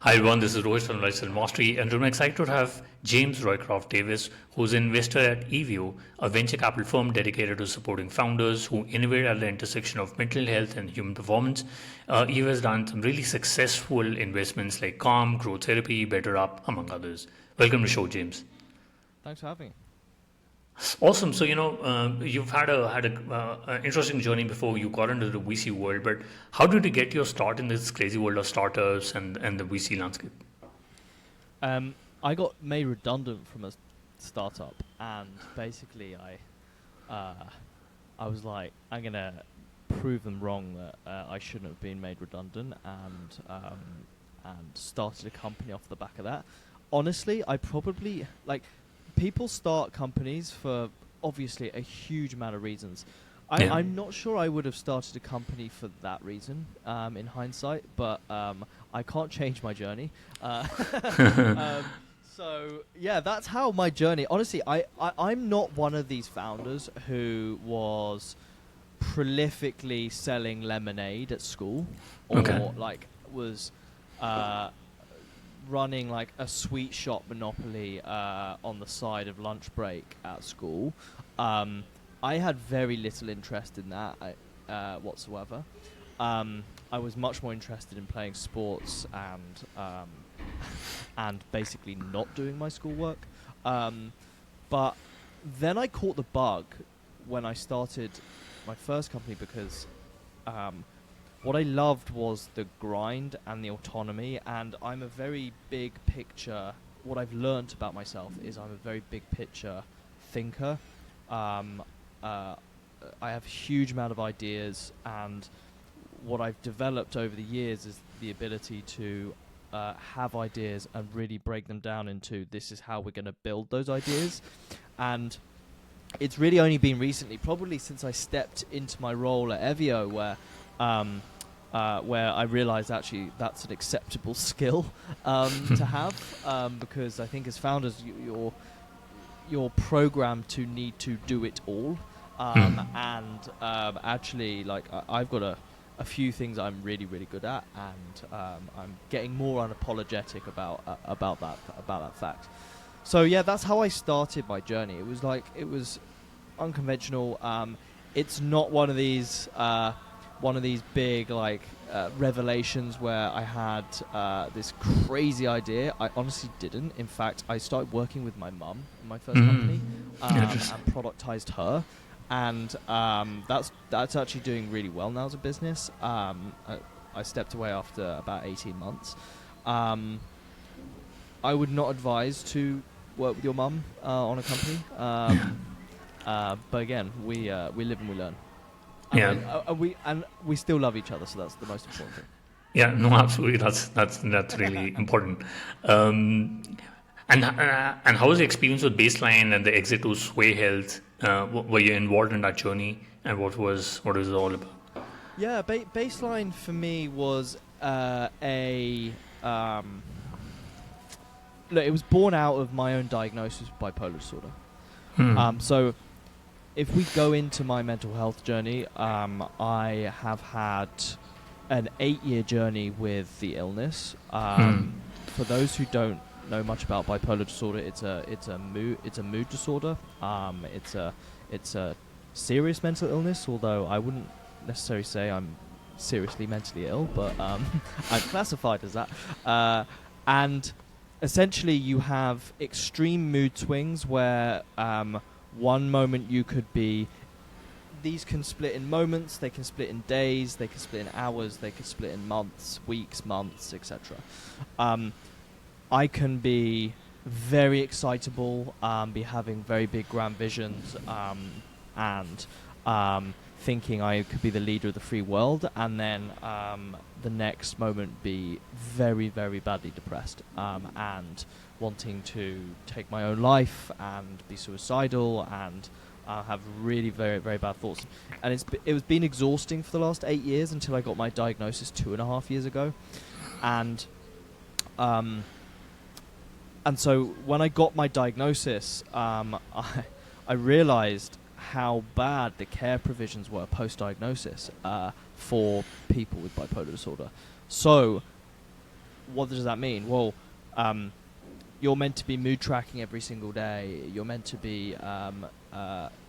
Hi everyone, this is Rohit from Lifeselfmastery, and I'm excited to have James Roycroft-Davis, who's an investor at eView, a venture capital firm dedicated to supporting founders who innovate at the intersection of mental health and human performance. eView has done some really successful investments like Calm, Growth Therapy, BetterUp, among others. Welcome to the show, James. Thanks for having me. Awesome. So you've had an interesting journey before you got into the VC world. But how did you get your start in this crazy world of startups and the VC landscape? I got made redundant from a startup, and basically I was like, I'm gonna prove them wrong that I shouldn't have been made redundant, and started a company off the back of that. Honestly, I probably people start companies for obviously a huge amount of reasons. I'm not sure I would have started a company for that reason in hindsight, but I can't change my journey. So yeah, that's how my journey. Honestly, I'm not one of these founders who was prolifically selling lemonade at school, or was running like a sweet shop monopoly on the side of lunch break at school. I had very little interest in that whatsoever. I was much more interested in playing sports and basically not doing my schoolwork. But then I caught the bug when I started my first company because what I loved was the grind and the autonomy, and I'm a very big picture. What I've learnt about myself is I'm a very big picture thinker. I have a huge amount of ideas, and what I've developed over the years is the ability to have ideas and really break them down into this is how we're going to build those ideas. And it's really only been recently, probably since I stepped into my role at eView, where I realised actually that's an acceptable skill to have, because I think as founders you're programmed to need to do it all, and actually I've got a few things I'm really really good at, and I'm getting more unapologetic about that fact. So yeah, that's how I started my journey. It was unconventional. It's not one of these big revelations where I had this crazy idea. I honestly didn't. In fact, I started working with my mum in my first company and productized her, and that's actually doing really well now as a business. I stepped away after about 18 months. I would not advise to work with your mum on a company, but again, we live and we learn. And we still love each other, so that's the most important thing. Yeah, no, absolutely. That's really important. And how was the experience with Baseline and the exit to Sway Health? Were you involved in that journey, and what was it all about? Yeah, Baseline for me was look, it was born out of my own diagnosis of bipolar disorder. So if we go into my mental health journey, I have had an 8-year journey with the illness. For those who don't know much about bipolar disorder, it's a mood disorder. It's a serious mental illness, although I wouldn't necessarily say I'm seriously mentally ill, but I'm classified as that. And essentially, you have extreme mood swings where one moment you could be... These can split in moments, they can split in days, they can split in hours, they can split in months, weeks, months, etc. I can be very excitable, be having very big grand visions, and thinking I could be the leader of the free world, and then the next moment be very, very badly depressed, and wanting to take my own life and be suicidal and have really very, very bad thoughts. And it was been exhausting for the last 8 years until I got my diagnosis 2.5 years ago. And so when I got my diagnosis, I realized how bad the care provisions were post-diagnosis for people with bipolar disorder. So what does that mean? Well, you're meant to be mood tracking every single day. You're meant to be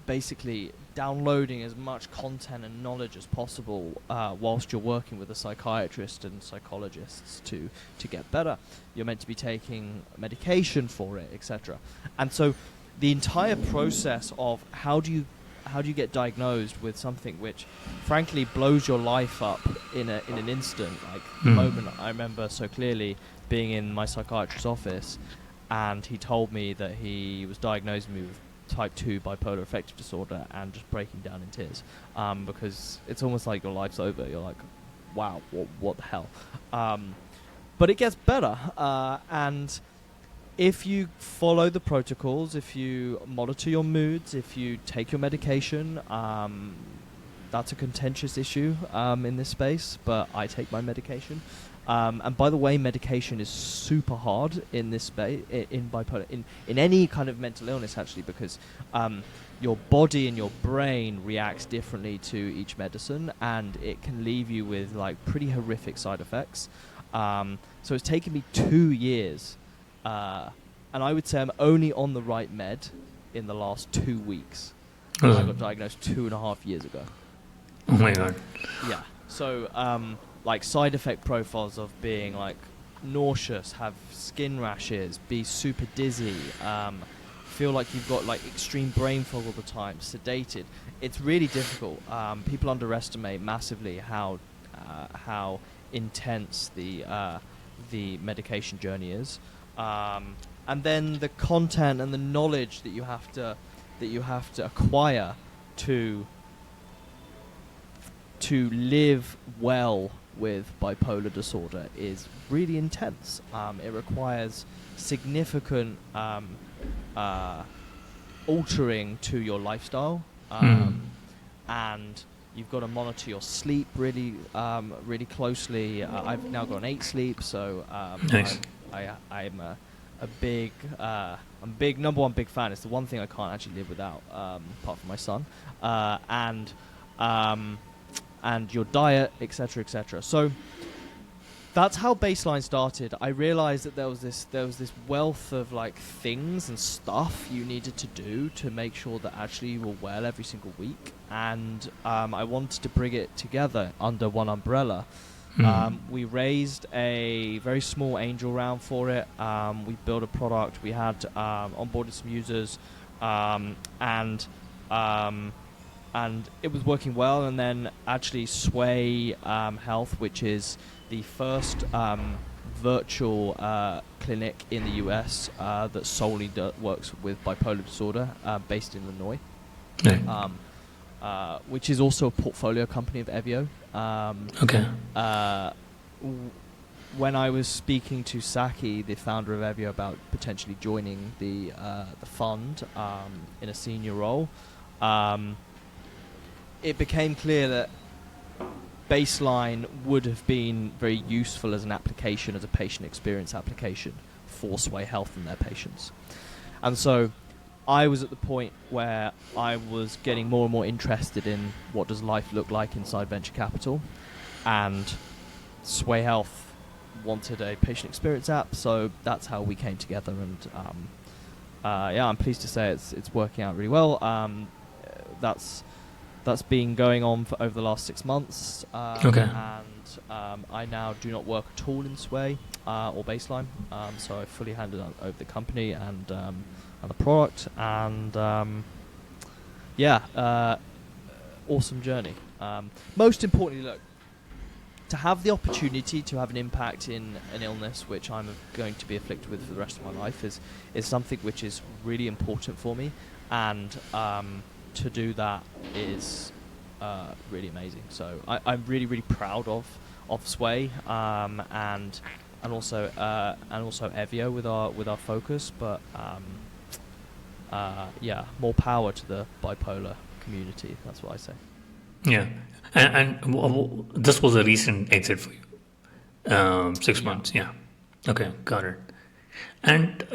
basically downloading as much content and knowledge as possible whilst you're working with a psychiatrist and psychologists to get better. You're meant to be taking medication for it, etc. And so the entire process of how do you get diagnosed with something which frankly blows your life up in an instant. Like the moment I remember so clearly being in my psychiatrist's office, and he told me that he was diagnosing me with type 2 bipolar affective disorder, and just breaking down in tears, because it's almost like your life's over. You're like, wow, what the hell? But it gets better, and if you follow the protocols, if you monitor your moods, if you take your medication, that's a contentious issue in this space, but I take my medication. And by the way, medication is super hard in this space, in bipolar, in any kind of mental illness, actually, because your body and your brain reacts differently to each medicine, and it can leave you with like pretty horrific side effects. So it's taken me 2 years, and I would say I'm only on the right med in the last 2 weeks. I got diagnosed 2.5 years ago. Oh my god. Yeah. So like side effect profiles of being like nauseous, have skin rashes, be super dizzy, feel like you've got like extreme brain fog all the time, sedated. It's really difficult. People underestimate massively how intense the medication journey is, and then the content and the knowledge that you have to acquire to live well with bipolar disorder is really intense. It requires significant altering to your lifestyle, and you've got to monitor your sleep really closely. I've now got an 8 sleep, so Nice. I'm a big number one big fan. It's the one thing I can't actually live without, apart from my son, and your diet, etc., etc. So that's how Baseline started. I realized that there was this wealth of like things and stuff you needed to do to make sure that actually you were well every single week, and I wanted to bring it together under one umbrella. We raised a very small angel round for it. We built a product. We had onboarded some users, and it was working well. And then actually Sway Health, which is the first virtual clinic in the US that solely works with bipolar disorder, based in Illinois, which is also a portfolio company of Evio. Okay. When I was speaking to Saki, the founder of Evio, about potentially joining the fund in a senior role, it became clear that Baseline would have been very useful as an application, as a patient experience application for Sway Health and their patients. And so I was at the point where I was getting more and more interested in what does life look like inside venture capital, and Sway Health wanted a patient experience app, so that's how we came together. And I'm pleased to say it's working out really well. That's been going on for over the last 6 months. And I now do not work at all in Sway or Baseline. So I fully handed over the company and the product. And awesome journey. Most importantly, look, to have the opportunity to have an impact in an illness which I'm going to be afflicted with for the rest of my life is something which is really important for me. And to do that is really amazing. So I'm really, really proud of Sway, and also Evio with our focus. But more power to the bipolar community. That's what I say. Yeah, and this was a recent exit for you, 6 months. Yeah. Okay, got it. And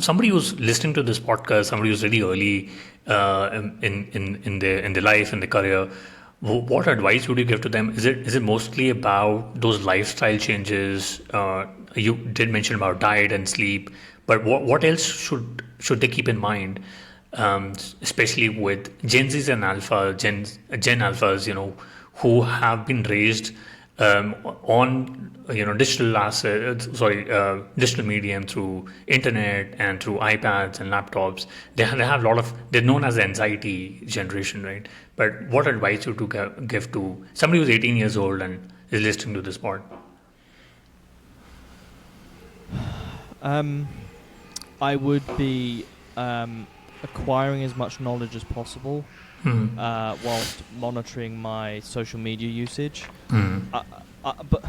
somebody who's listening to this podcast, somebody who's really early in their life and their career, What advice would you give to them? Is it mostly about those lifestyle changes? You did mention about diet and sleep, but what else should they keep in mind? Especially with Gen Zs and Gen Alphas, who have been raised on digital medium through internet and through iPads and laptops. They have a lot of, they're known as the anxiety generation, right? But what advice would you give to somebody who's 18 years old and is listening to this pod? I would be acquiring as much knowledge as possible whilst monitoring my social media usage. But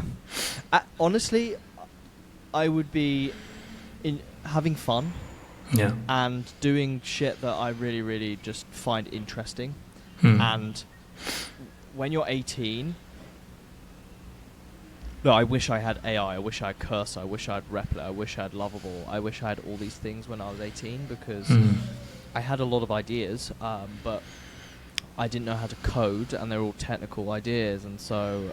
honestly, I would be having fun and doing shit that I really, really just find interesting. And when you're 18, look, I wish I had AI, I wish I had Cursor, I wish I had Replit, I wish I had Lovable, I wish I had all these things when I was 18, because I had a lot of ideas, but I didn't know how to code, and they're all technical ideas, and so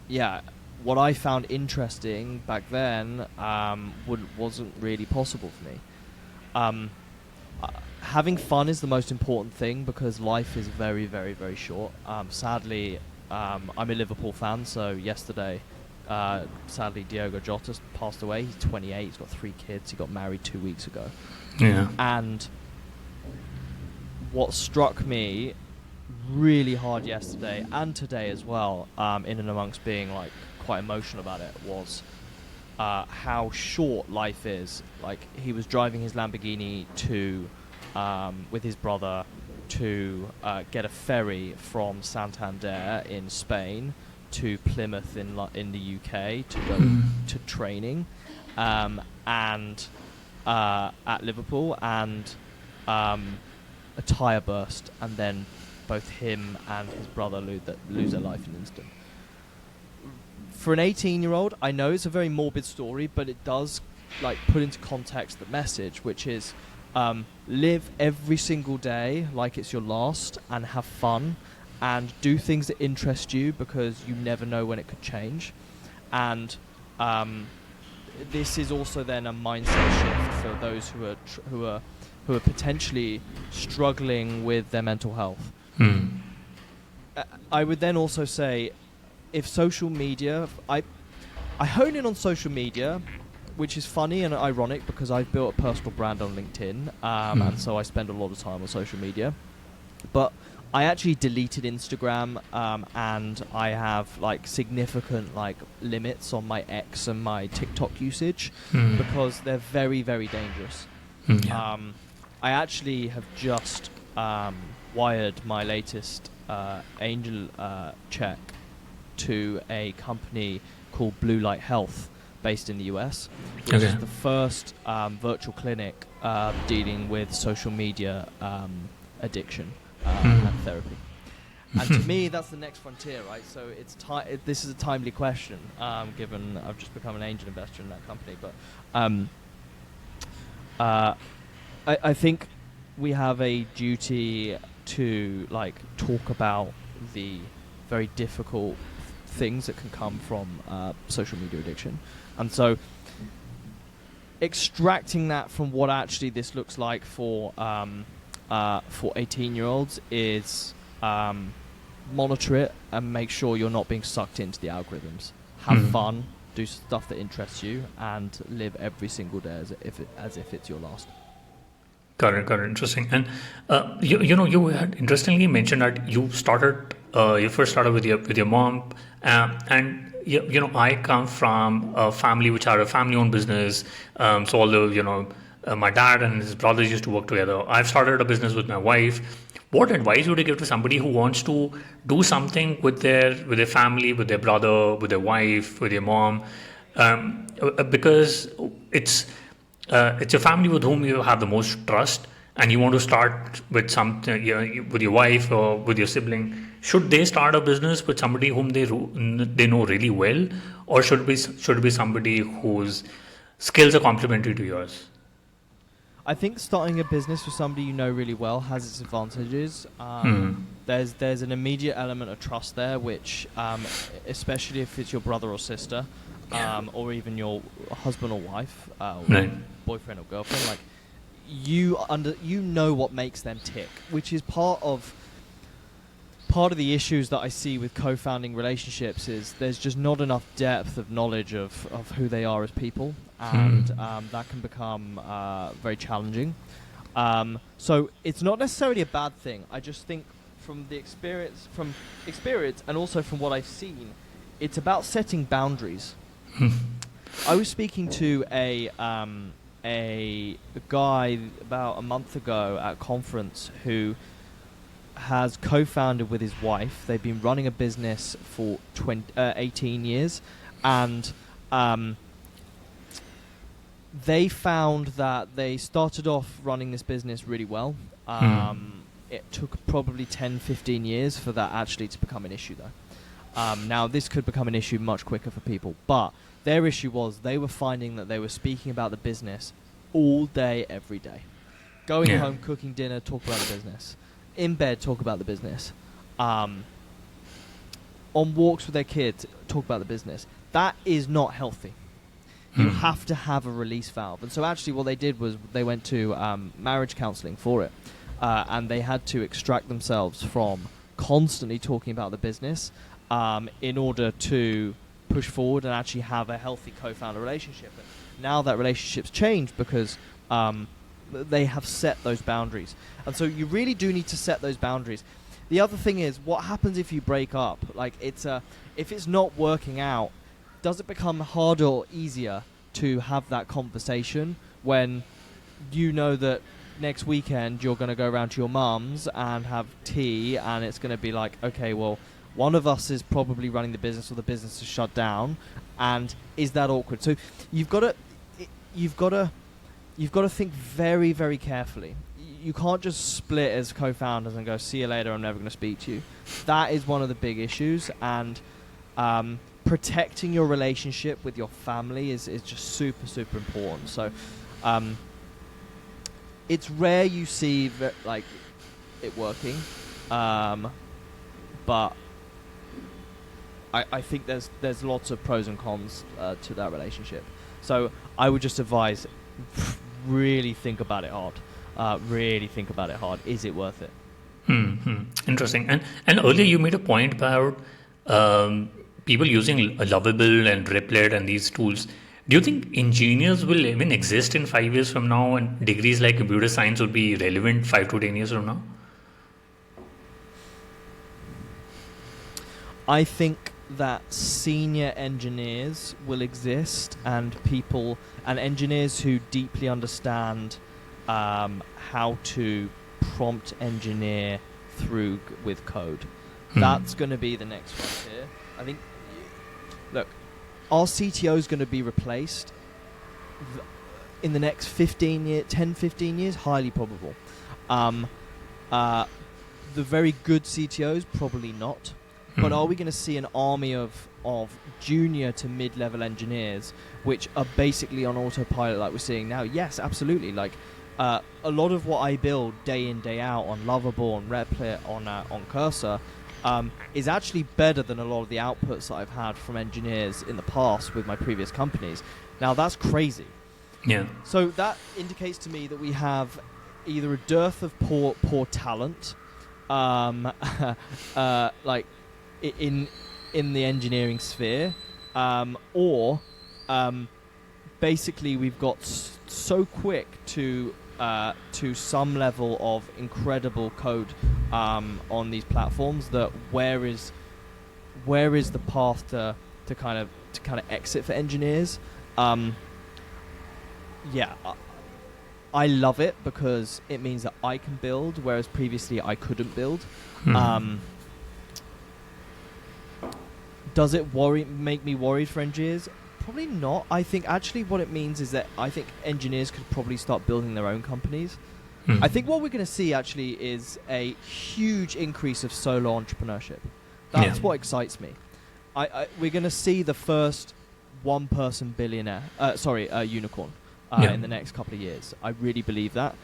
yeah, what I found interesting back then wasn't really possible for me. Having fun is the most important thing, because life is very, very, very short. Sadly, I'm a Liverpool fan, so yesterday, sadly, Diogo Jota passed away. He's 28, he's got 3 kids, he got married 2 weeks ago. Yeah. And what struck me really hard yesterday, and today as well, in and amongst being like quite emotional about it, was how short life is. Like, he was driving his Lamborghini with his brother to get a ferry from Santander in Spain to Plymouth in the UK to go to training, and at Liverpool, and a tyre burst, and then both him and his brother lose their life in an instant. For an 18-year-old, I know it's a very morbid story, but it does put into context the message, which is live every single day like it's your last, and have fun, and do things that interest you, because you never know when it could change. And this is also then a mindset shift for those who are potentially struggling with their mental health. I would then also say, if social media, I hone in on social media, which is funny and ironic, because I've built a personal brand on LinkedIn, and so I spend a lot of time on social media. But I actually deleted Instagram, and I have significant limits on my X and my TikTok usage, because they're very, very dangerous. I actually have just wired my latest angel check to a company called Blue Light Health, based in the US, which is the first virtual clinic dealing with social media addiction and therapy. And to me, that's the next frontier, right? So it's this is a timely question, given I've just become an angel investor in that company. But I think we have a duty to talk about the very difficult things that can come from social media addiction, and so extracting that from what actually this looks like for 18-year-olds is monitor it and make sure you're not being sucked into the algorithms. Have fun, do stuff that interests you, and live every single day as if it's your last. Got it. Interesting. And you had interestingly mentioned that you first started with your mom, and I come from a family which are a family-owned business. So although my dad and his brothers used to work together, I've started a business with my wife. What advice would you give to somebody who wants to do something with their family, with their brother, with their wife, with their mom, because it's a family with whom you have the most trust, and you want to start with something, with your wife or with your sibling? Should they start a business with somebody whom they know really well, or should it be somebody whose skills are complementary to yours? I think starting a business with somebody you know really well has its advantages. There's an immediate element of trust there, which, especially if it's your brother or sister, or even your husband or wife, or boyfriend or girlfriend, like you know what makes them tick, which is part of the issues that I see with co-founding relationships. Is there's just not enough depth of knowledge of who they are as people, and that can become very challenging. So it's not necessarily a bad thing. I just think from experience, and also from what I've seen, it's about setting boundaries. I was speaking to a guy about a month ago at a conference who has co-founded with his wife. They've been running a business for 18 years, and they found that they started off running this business really well. It took probably 10-15 years for that actually to become an issue, though. Now, this could become an issue much quicker for people, but their issue was they were finding that they were speaking about the business all day, every day. Going home, cooking dinner, talk about the business. In bed, talk about the business. On walks with their kids, talk about the business. That is not healthy. You have to have a release valve. And so actually what they did was they went to marriage counseling for it. And they had to extract themselves from constantly talking about the business in order to push forward and actually have a healthy co-founder relationship. And now that relationship's changed because they have set those boundaries. And so you really do need to set those boundaries. The other thing is, what happens if you break up? Like, if it's not working out, does it become harder or easier to have that conversation when you know that next weekend you're going to go around to your mum's and have tea, and it's going to be like, okay, well, one of us is probably running the business or the business is shut down, and is that awkward? So you've got to think very, very carefully. You can't just split as co-founders and go, see you later, I'm never going to speak to you. That is one of the big issues, and protecting your relationship with your family is just super, super important. So it's rare you see it working, but I think there's lots of pros and cons to that relationship. So I would just advise, really think about it hard. Is it worth it? Interesting. And earlier you made a point about people using Lovable and Replit and these tools. Do you think engineers will even exist in 5 years from now, and degrees like computer science will be relevant 5 to 10 years from now? I think that senior engineers will exist, and engineers who deeply understand how to prompt engineer with code. That's going to be the next frontier. I think, look, our CTO is going to be replaced in the next 10-15 years, highly probable. The very good CTOs, probably not. But are we going to see an army of junior to mid-level engineers which are basically on autopilot like we're seeing now? Yes, absolutely. Like a lot of what I build day in, day out on Lovable, on Replit, on Cursor is actually better than a lot of the outputs that I've had from engineers in the past with my previous companies. Now, that's crazy. Yeah. So that indicates to me that we have either a dearth of poor talent, like in the engineering sphere, or basically we've got so quick to some level of incredible code on these platforms that where is the path to kind of exit for engineers? I love it because it means that I can build, whereas previously I couldn't build. Does it make me worried for engineers? Probably not. I think actually what it means is that I think engineers could probably start building their own companies. I think what we're going to see actually is a huge increase of solo entrepreneurship. That's what excites me. We're going to see the first one-person unicorn. in the next couple of years. I really believe that.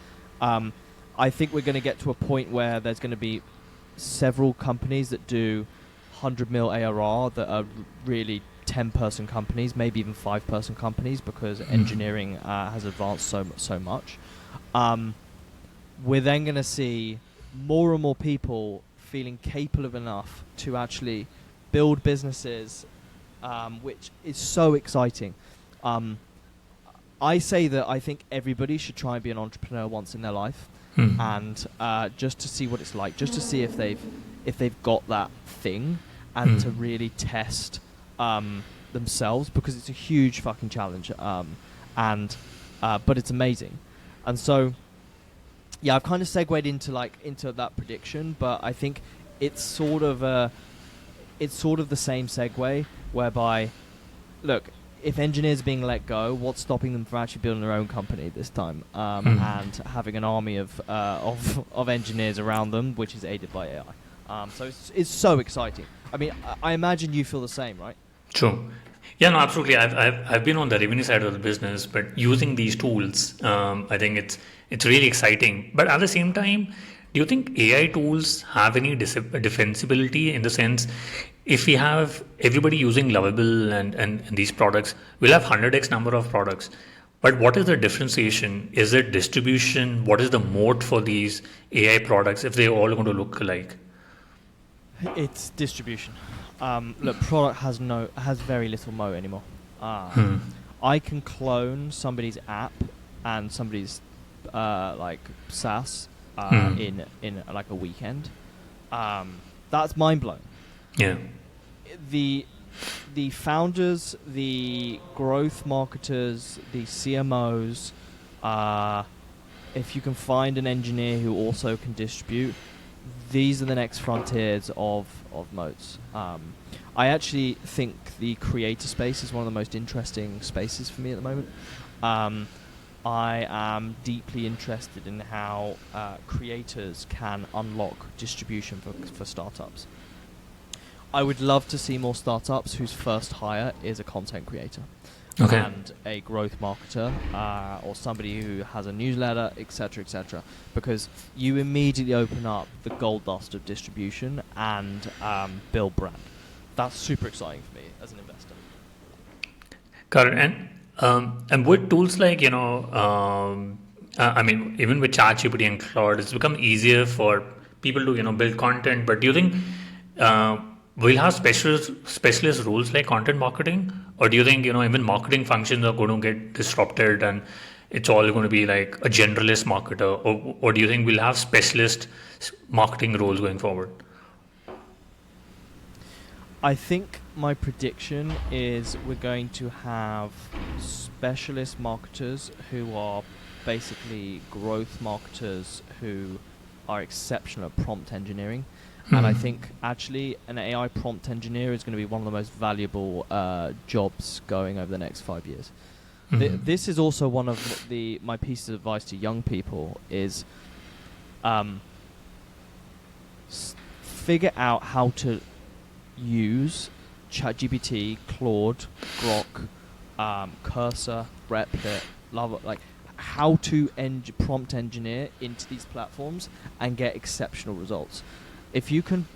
I think we're going to get to a point where there's going to be several companies that do 100 mil ARR that are really 10-person companies, maybe even 5-person companies, because engineering has advanced so much. We're then going to see more and more people feeling capable enough to actually build businesses, which is so exciting. I say that I think everybody should try and be an entrepreneur once in their life, and just to see what it's like, just to see if they've got that thing, and to really test themselves, because it's a huge fucking challenge, but it's amazing. And so, yeah, I've kind of segued into that prediction, but I think it's sort of the same segue, whereby, look, if engineers are being let go, what's stopping them from actually building their own company this time, and having an army of engineers around them, which is aided by AI. So it's so exciting. I mean, I imagine you feel the same, right? True. Yeah, no, absolutely. I've been on the revenue side of the business, but using these tools, I think it's really exciting. But at the same time, do you think AI tools have any defensibility, in the sense, if we have everybody using Lovable and these products, we'll have 100x number of products. But what is the differentiation? Is it distribution? What is the moat for these AI products if they're all going to look alike? It's distribution. Look, product has very little moat anymore. I can clone somebody's app and somebody's like SaaS in like a weekend. That's mind blowing. Yeah. The founders, the growth marketers, the CMOs, if you can find an engineer who also can distribute, these are the next frontiers of moats. I actually think the creator space is one of the most interesting spaces for me at the moment. I am deeply interested in how creators can unlock distribution for startups. I would love to see more startups whose first hire is a content creator, and a growth marketer, or somebody who has a newsletter, etc., because you immediately open up the gold dust of distribution and build brand. That's super exciting for me as an investor. Correct. And with tools like, I mean, even with ChatGPT and Claude, it's become easier for people to, build content. But do you think we'll have specialist roles like content marketing? Or do you think, even marketing functions are going to get disrupted and it's all going to be like a generalist marketer? Or do you think we'll have specialist marketing roles going forward? I think my prediction is we're going to have specialist marketers who are basically growth marketers who are exceptional at prompt engineering. And I think actually an AI prompt engineer is going to be one of the most valuable jobs going over the next 5 years. This is also one of my pieces of advice to young people is figure out how to use ChatGPT, Claude, Grok, Cursor, Replit, like how to prompt engineer into these platforms and get exceptional results. If you can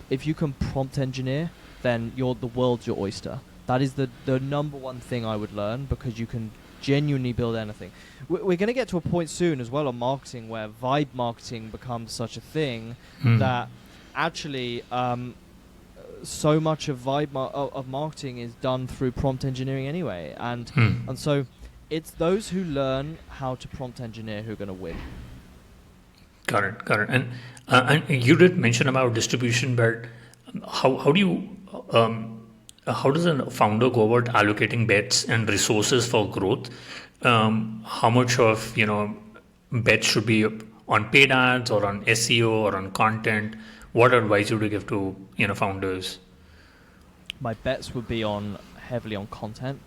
prompt engineer, then the world's your oyster. That is the number one thing I would learn, because you can genuinely build anything. We're going to get to a point soon as well on marketing where vibe marketing becomes such a thing that actually so much of of marketing is done through prompt engineering anyway, and so it's those who learn how to prompt engineer who are going to win. Got it. And you did mention about distribution, but how does a founder go about allocating bets and resources for growth? How much of bets should be on paid ads or on SEO or on content? What advice would you give to founders? My bets would be heavily on content.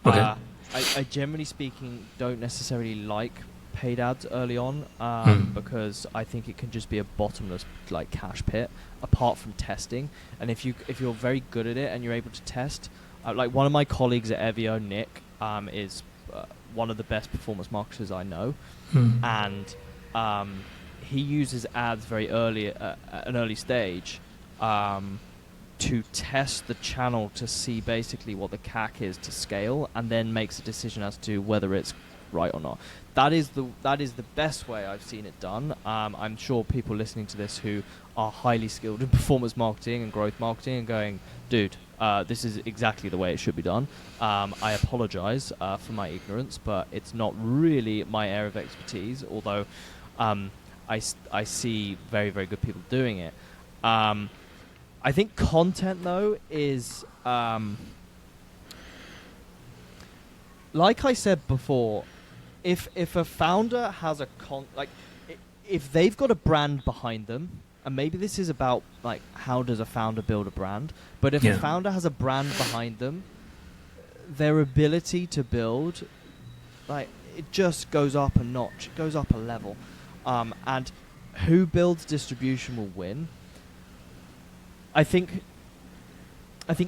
Okay. I generally speaking don't necessarily like paid ads early on, because I think it can just be a bottomless cash pit apart from testing. And if you're very good at it and you're able to test, like one of my colleagues at Evio, Nick, is one of the best performance marketers I know, Hmm. and he uses ads very early at an early stage to test the channel to see basically what the CAC is to scale, and then makes a decision as to whether it's right or not. That is the best way I've seen it done. I'm sure people listening to this who are highly skilled in performance marketing and growth marketing and going, dude, this is exactly the way it should be done. I apologize for my ignorance, but it's not really my area of expertise, although I see very, very good people doing it. I think content, though, is... like I said before, if a founder has if they've got a brand behind them, and maybe this is about like how does a founder build a brand, but if a founder has a brand behind them, their ability to build, like, it just goes up a notch, it goes up a level, and who builds distribution will win. I think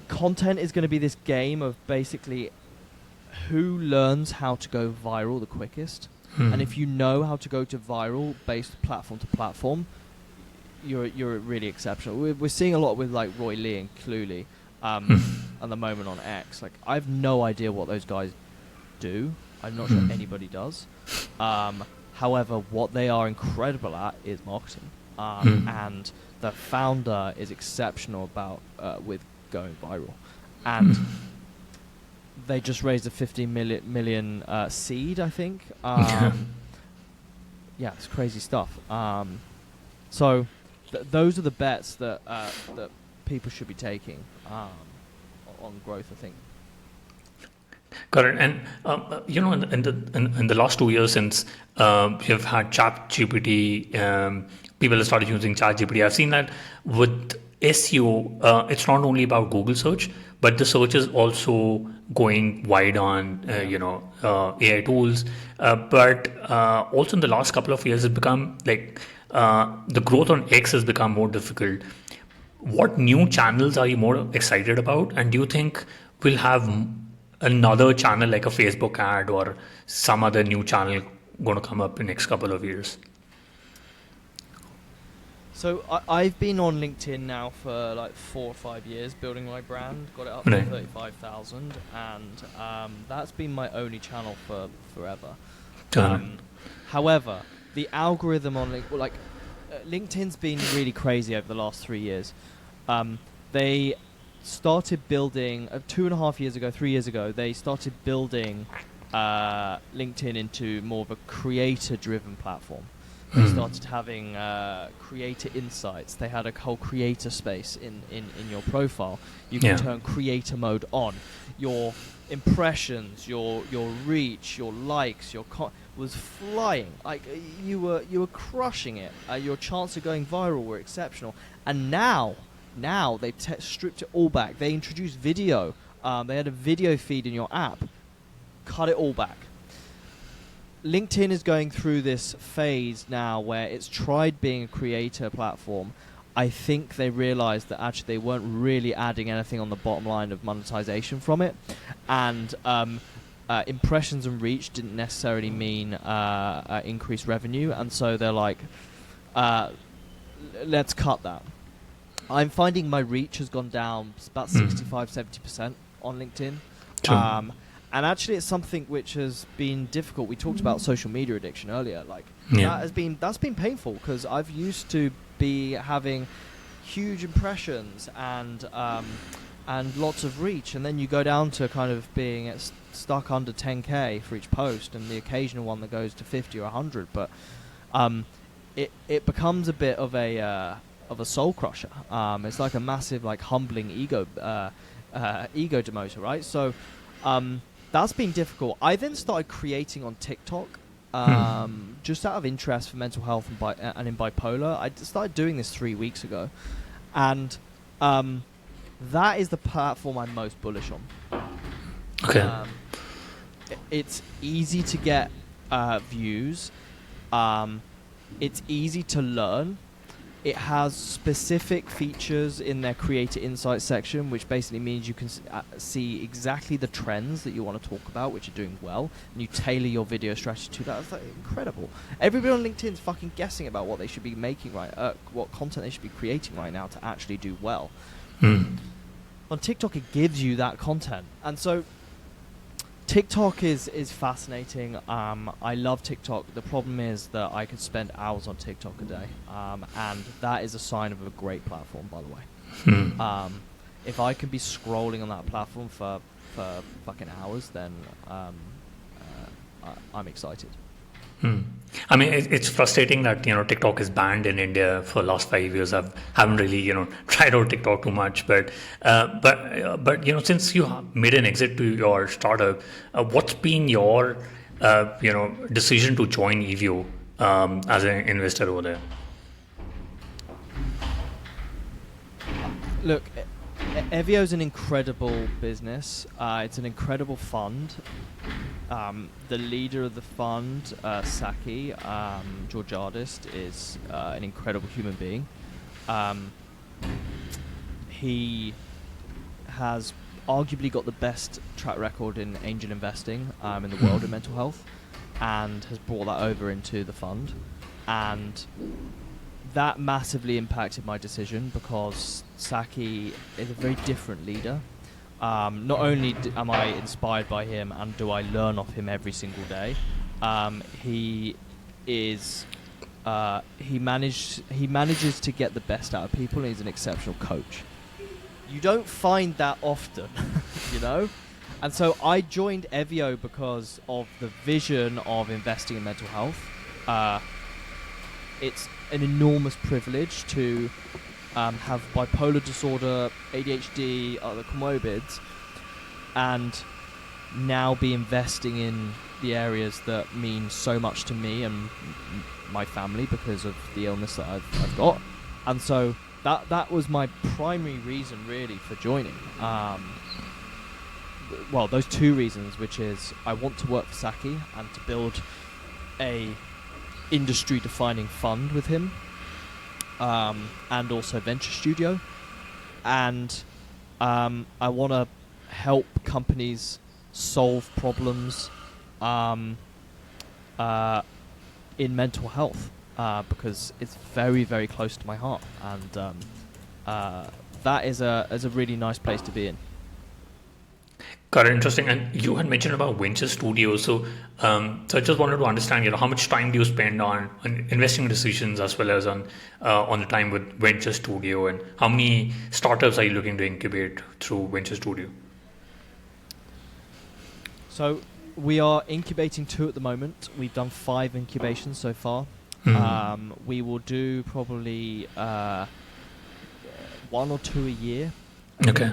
content is going to be this game of basically who learns how to go viral the quickest. And if you know how to go to viral based platform to platform, you're really exceptional. We're seeing a lot with like Roy Lee and Cluely at the moment on X. Like, I have no idea what those guys do. I'm not sure anybody does. However, what they are incredible at is marketing, and the founder is exceptional about with going viral, and they just raised a 15 million seed, I think. Yeah, it's crazy stuff. So those are the bets that people should be taking on growth, I think. Got it. And in the last 2 years since you've had ChatGPT, people have started using ChatGPT. I've seen that with SEO, it's not only about Google search, but the search is also going wide on AI tools. But also in the last couple of years, it's become like the growth on X has become more difficult. What new channels are you more excited about? And do you think we'll have another channel like a Facebook ad or some other new channel going to come up in the next couple of years? So I've been on LinkedIn now for like 4 or 5 years, building my brand. Got it up to 35,000, and that's been my only channel for forever. However, the algorithm on LinkedIn's been really crazy over the last 3 years. They started building 2.5 years ago, 3 years ago. They started building LinkedIn into more of a creator-driven platform. They started having creator insights. They had a whole creator space in your profile. You can turn creator mode on. Your impressions, your reach, your likes, was flying. Like, you were crushing it. Your chance of going viral were exceptional. And now they've stripped it all back. They introduced video. They had a video feed in your app. Cut it all back. LinkedIn is going through this phase now where it's tried being a creator platform. I think they realized that actually they weren't really adding anything on the bottom line of monetization from it. And impressions and reach didn't necessarily mean increased revenue. And so they're like, let's cut that. I'm finding my reach has gone down about 65-70% on LinkedIn. And actually, it's something which has been difficult. We talked about social media addiction earlier. That's been painful because I've used to be having huge impressions and lots of reach, and then you go down to kind of being stuck under 10K for each post, and the occasional one that goes to 50 or 100. But it becomes a bit of a soul crusher. It's like a massive, like, humbling ego demoter, right? So. That's been difficult. I then started creating on TikTok, just out of interest for mental health and in bipolar. I started doing this 3 weeks ago, and that is the platform I'm most bullish on. Okay. It's easy to get views. It's easy to learn, it has specific features in their Creator Insights section, which basically means you can see exactly the trends that you want to talk about, which are doing well, and you tailor your video strategy to that. It's like incredible. Everybody on LinkedIn is fucking guessing about what they should be making what content they should be creating right now to actually do well. On TikTok, it gives you that content, and so TikTok is fascinating. I love TikTok. The problem is that I could spend hours on TikTok a day, and that is a sign of a great platform, by the way. If I can be scrolling on that platform for fucking hours, then I'm excited. I mean, it's frustrating that TikTok is banned in India for the last 5 years. I haven't really tried out TikTok too much, but since you made an exit to your startup, what's been your decision to join Evio as an investor over there? Look, Evio is an incredible business. It's an incredible fund. The leader of the fund, Saki, Georgiadis, is an incredible human being. He has arguably got the best track record in angel investing in the world of mental health, and has brought that over into the fund. And that massively impacted my decision because Saki is a very different leader. Not only am I inspired by him and do I learn off him every single day, he manages to get the best out of people, and he's an exceptional coach. You don't find that often, And so I joined Evio because of the vision of investing in mental health. It's an enormous privilege to have bipolar disorder, ADHD, other comorbids, and now be investing in the areas that mean so much to me and my family because of the illness that I've got. And so that was my primary reason really for joining. Well, those two reasons, which is I want to work for Saki and to build a industry-defining fund with him, and also venture studio, and I want to help companies solve problems in mental health because it's very, very close to my heart, and that is a really nice place to be in. Got it. Interesting. And you had mentioned about venture studios. So I just wanted to understand, how much time do you spend on investing decisions as well as on the time with venture studio, and how many startups are you looking to incubate through venture studio? So we are incubating 2 at the moment. We've done 5 incubations so far. We will do probably 1 or 2 a year. Okay.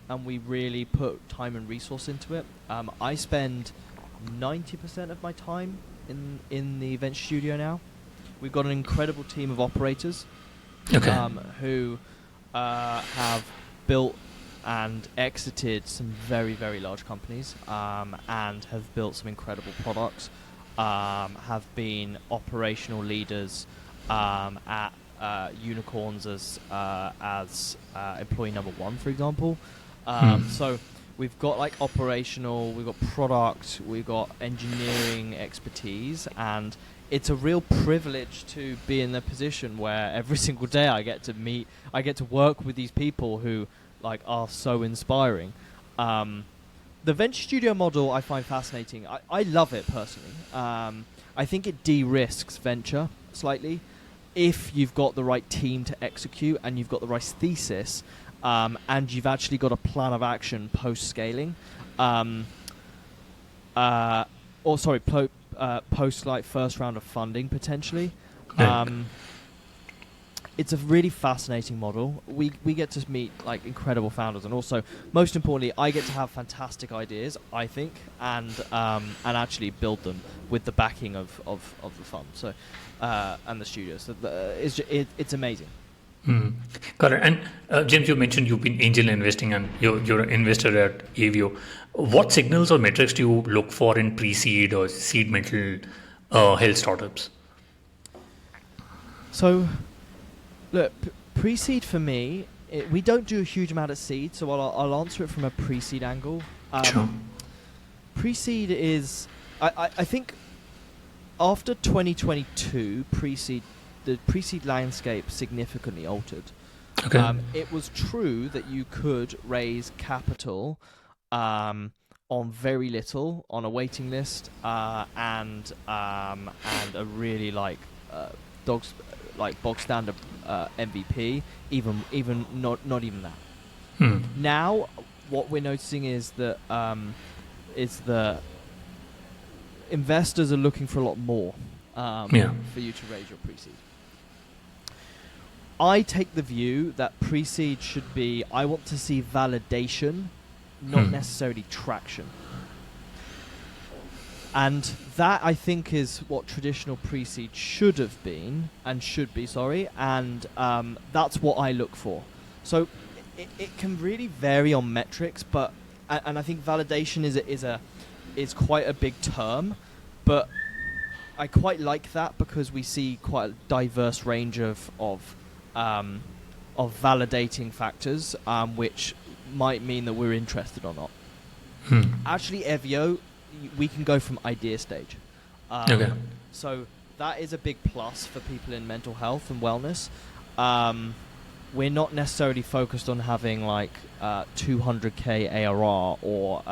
And we really put time and resource into it. I spend 90% of my time in the venture studio now. We've got an incredible team of operators who have built and exited some very, very large companies and have built some incredible products, have been operational leaders at unicorns as employee number 1, for example. So we've got operational, we've got product, we've got engineering expertise, and it's a real privilege to be in the position where every single day I get to work with these people who are so inspiring. The venture studio model I find fascinating. I love it personally. I think it de-risks venture slightly if you've got the right team to execute and you've got the right thesis. And you've actually got a plan of action post-scaling, post first round of funding potentially. It's a really fascinating model. We get to meet incredible founders, and also most importantly, I get to have fantastic ideas, I think, and actually build them with the backing of the fund. So and the studio. So it's amazing. Got it. And James, you mentioned you've been angel investing and you're an investor at Evio. What signals or metrics do you look for in pre-seed or seed mental health startups? So Look, pre-seed for me, we don't do a huge amount of seed, so I'll answer it from a pre-seed angle. Sure. Pre-seed is, I think, after 2022, the pre-seed landscape significantly altered. Okay. It was true that you could raise capital on very little on a waiting list and a really bog standard MVP, even not even that. Now, what we're noticing is that investors are looking for a lot more for you to raise your pre-seed. I take the view that pre-seed should be, I want to see validation, not necessarily traction. And that, I think, is what traditional pre-seed should have been, and should be, and that's what I look for. So it can really vary on metrics, but and I think validation is quite a big term, but I quite like that because we see quite a diverse range of validating factors, which might mean that we're interested or not. Actually, Evio, we can go from idea stage. Okay. So that is a big plus for people in mental health and wellness. We're not necessarily focused on having 200k ARR or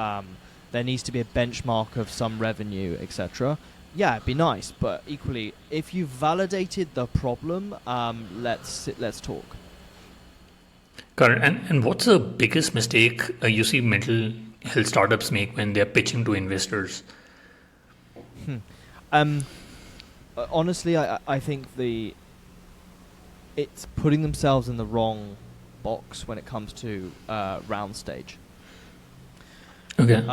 there needs to be a benchmark of some revenue, etc. Yeah, it'd be nice, but equally, if you've validated the problem, let's talk. Got it. And what's the biggest mistake you see mental health startups make when they're pitching to investors? Honestly, I think it's putting themselves in the wrong box when it comes to round stage. Okay.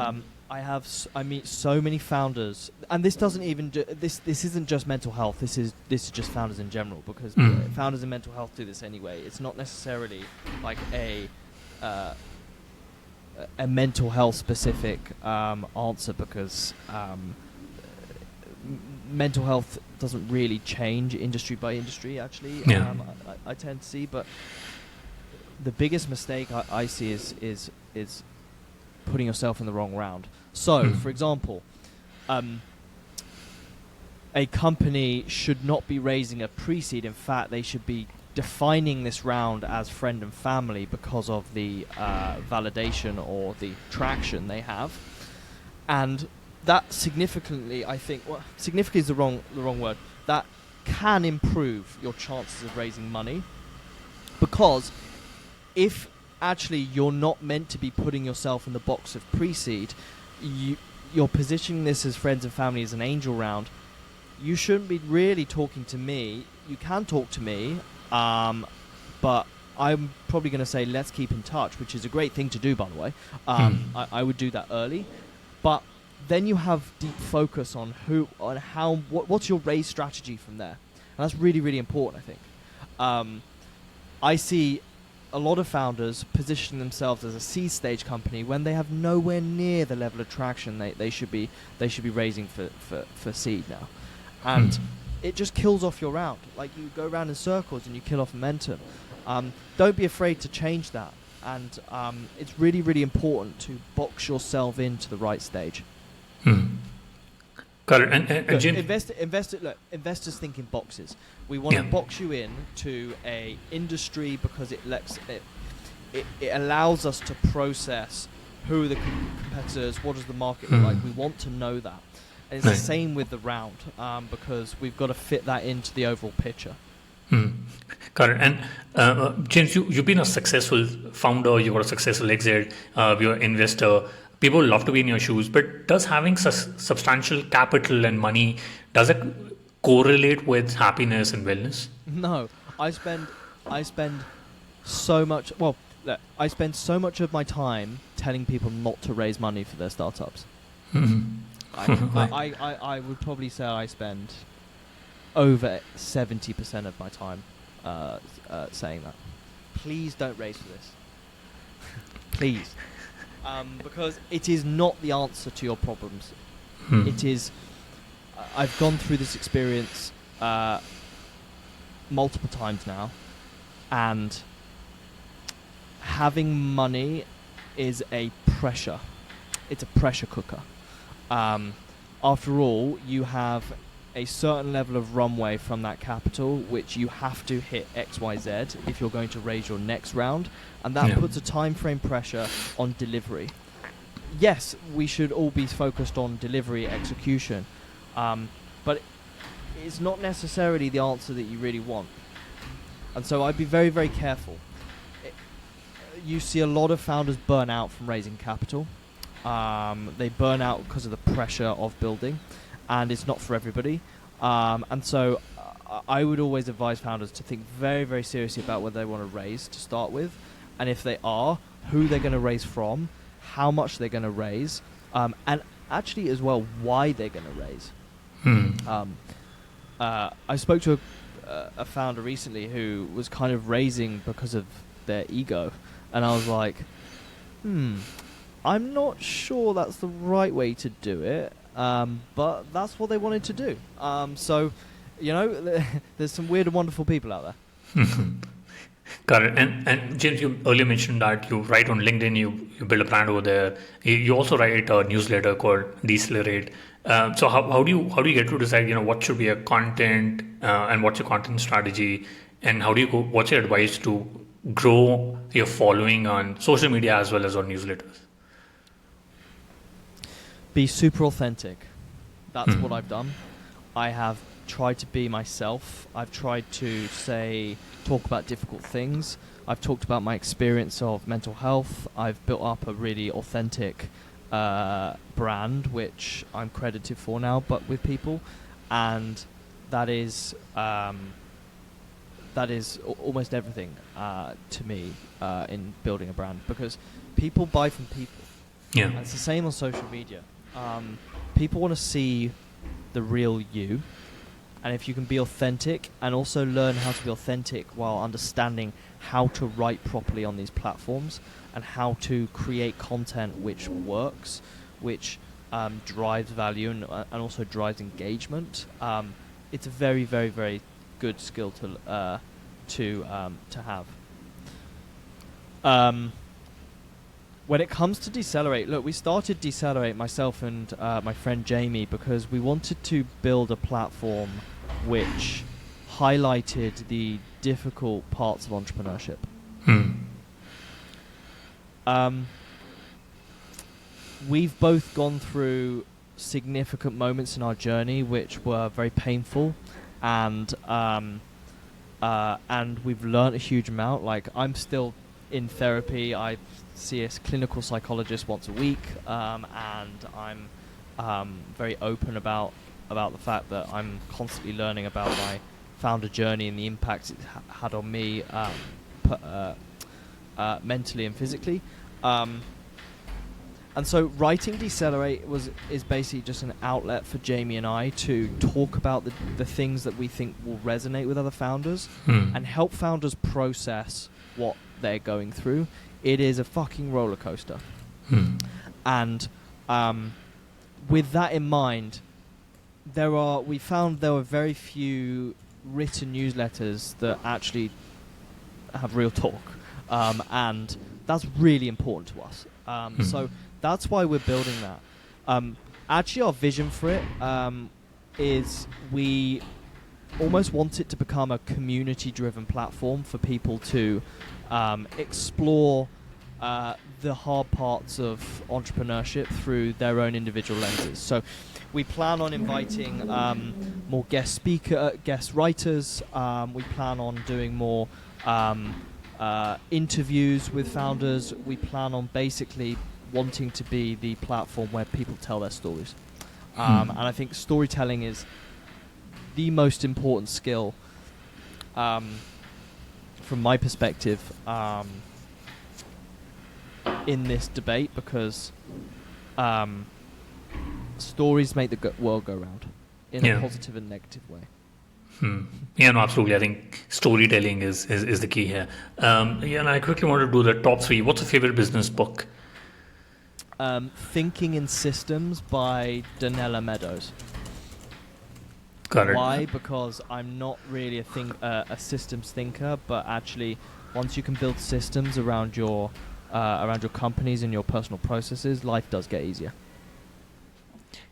I meet so many founders, and this doesn't even this isn't just mental health. This is just founders in general, because founders in mental health do this anyway. It's not necessarily like a mental health specific answer, because mental health doesn't really change industry by industry. Actually, I tend to see, but the biggest mistake I see is putting yourself in the wrong round. So, for example, a company should not be raising a pre-seed. In fact, they should be defining this round as friend and family because of the validation or the traction they have. And that significantly, I think, significantly is the wrong word, that can improve your chances of raising money, because if actually you're not meant to be putting yourself in the box of pre-seed, you're positioning this as friends and family, as an angel round, you shouldn't be really talking to me. You can talk to me, but I'm probably going to say let's keep in touch, which is a great thing to do, by the way. I would do that early, but then you have deep focus on what's your raise strategy from there, and that's really, really important, I think. I see a lot of founders positioning themselves as a seed stage company when they have nowhere near the level of traction they should be raising for seed now, and it just kills off your round. Like, you go around in circles and you kill off momentum. Don't be afraid to change that, and it's really, really important to box yourself into the right stage. Got it. And Jim, investors think in boxes. We want to box you in to a industry because it allows us to process who are the competitors, what does the market look like. We want to know that. And it's the same with the round, because we've got to fit that into the overall picture. Got it. And James, you've been a successful founder, you got a successful exit, you're an investor. People love to be in your shoes, but does having substantial capital and money, does it correlate with happiness and wellness? No, I spend so much. Well, I spend so much of my time telling people not to raise money for their startups. I would probably say I spend over 70% of my time saying that. Please don't raise for this. Please. Because it is not the answer to your problems. It is. I've gone through this experience multiple times now. And having money is a pressure. It's a pressure cooker. After all, you have a certain level of runway from that capital, which you have to hit XYZ if you're going to raise your next round, and that puts a time frame pressure on delivery. Yes, we should all be focused on delivery execution, but it's not necessarily the answer that you really want. And so I'd be very, very careful. You see a lot of founders burn out from raising capital. They burn out because of the pressure of building, and it's not for everybody. And so I would always advise founders to think very, very seriously about whether they want to raise to start with, and if they are, who they're going to raise from, how much they're going to raise, and actually as well why they're going to raise. I spoke to a founder recently who was kind of raising because of their ego, and I was like, I'm not sure that's the right way to do it, but that's what they wanted to do. So, you know, there's some weird and wonderful people out there. Got it. And James, you earlier mentioned that you write on LinkedIn, you build a brand over there. You also write a newsletter called Decelerate. So how do you get to decide, you know, what should be a content and what's your content strategy, and what's your advice to grow your following on social media as well as on newsletters? Be super authentic. That's what I've done. I have tried to be myself. I've tried to talk about difficult things. I've talked about my experience of mental health. I've built up a really authentic brand, which I'm credited for now, but with people, and that is almost everything to me in building a brand, because people buy from people. Yeah, and it's the same on social media. People want to see the real you, and if you can be authentic and also learn how to be authentic while understanding how to write properly on these platforms and how to create content which works, which drives value and also drives engagement, it's a very, very, very good skill to have. When it comes to Decelerate, look, we started Decelerate, myself and my friend Jamie, because we wanted to build a platform which highlighted the difficult parts of entrepreneurship. We've both gone through significant moments in our journey which were very painful, and we've learned a huge amount. Like, I'm still in therapy. I see a clinical psychologist once a week, and I'm very open about the fact that I'm constantly learning about my founder journey and the impact it had on me mentally and physically. And so writing Decelerate is basically just an outlet for Jamie and I to talk about the things that we think will resonate with other founders and help founders process what they're going through. It is a fucking roller coaster. And with that in mind, we found there were very few written newsletters that actually have real talk. And that's really important to us. So that's why we're building that. Actually, our vision for it is we almost want it to become a community-driven platform for people to explore the hard parts of entrepreneurship through their own individual lenses. So we plan on inviting more guest writers. We plan on doing more interviews with founders. We plan on basically wanting to be the platform where people tell their stories. And I think storytelling is the most important skill from my perspective in this debate, because stories make the world go round in a positive and negative way. Yeah, no, absolutely. I think storytelling is the key here. And I quickly want to do the top 3. What's your favorite business book? Thinking in Systems by Danielle Meadows. Got it. Why? Because I'm not really a systems thinker, but actually, once you can build systems around your companies and your personal processes, life does get easier.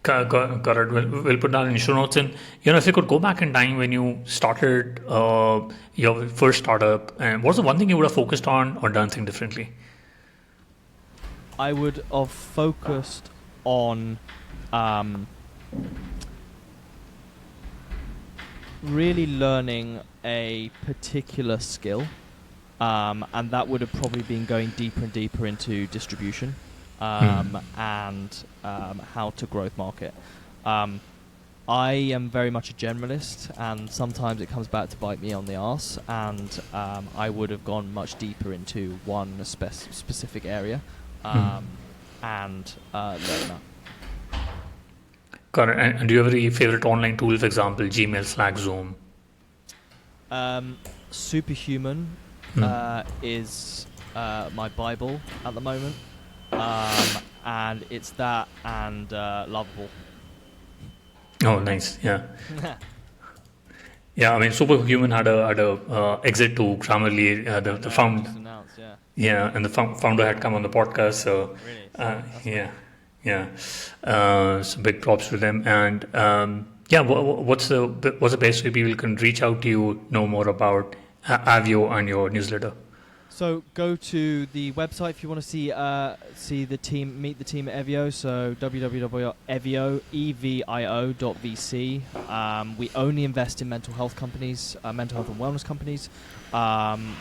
Got it. We'll put that in show notes. And if you could go back in time when you started your first startup, and what's the one thing you would have focused on or done things differently? I would have focused on really learning a particular skill, and that would have probably been going deeper and deeper into distribution and how to growth market. I am very much a generalist, and sometimes it comes back to bite me on the arse, and I would have gone much deeper into one specific area and learn that. Got it. And do you have any favorite online tool, for example, Gmail, Slack, Zoom? Superhuman is my Bible at the moment, and it's that and Lovable. Oh, nice. Yeah. Yeah, I mean, Superhuman had a exit to Grammarly. The founder. Yeah, and the founder had come on the podcast. So, really? So big props to them. And what's the best way people can reach out to you, know more about Avio and your newsletter? So go to the website if you want to see the team, meet the team at Evio. So www.evio.vc. We only invest in mental health companies, mental health and wellness companies.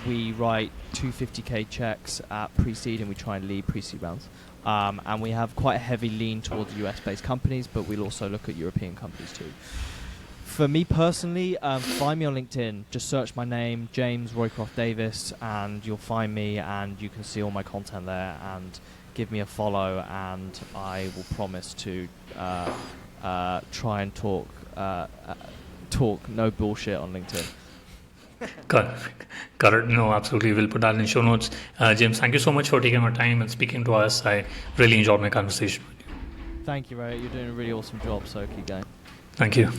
We write 250k checks at pre-seed, and we try and lead pre-seed rounds. And we have quite a heavy lean towards US-based companies, but we'll also look at European companies too. For me personally, find me on LinkedIn. Just search my name, James Roycroft-Davis, and you'll find me, and you can see all my content there, and give me a follow, and I will promise to try and talk no bullshit on LinkedIn. Got it. No, absolutely. We'll put that in show notes. James, thank you so much for taking our time and speaking to us. I really enjoyed my conversation with you. Thank you, Ray. You're doing a really awesome job, so keep going. Thank you.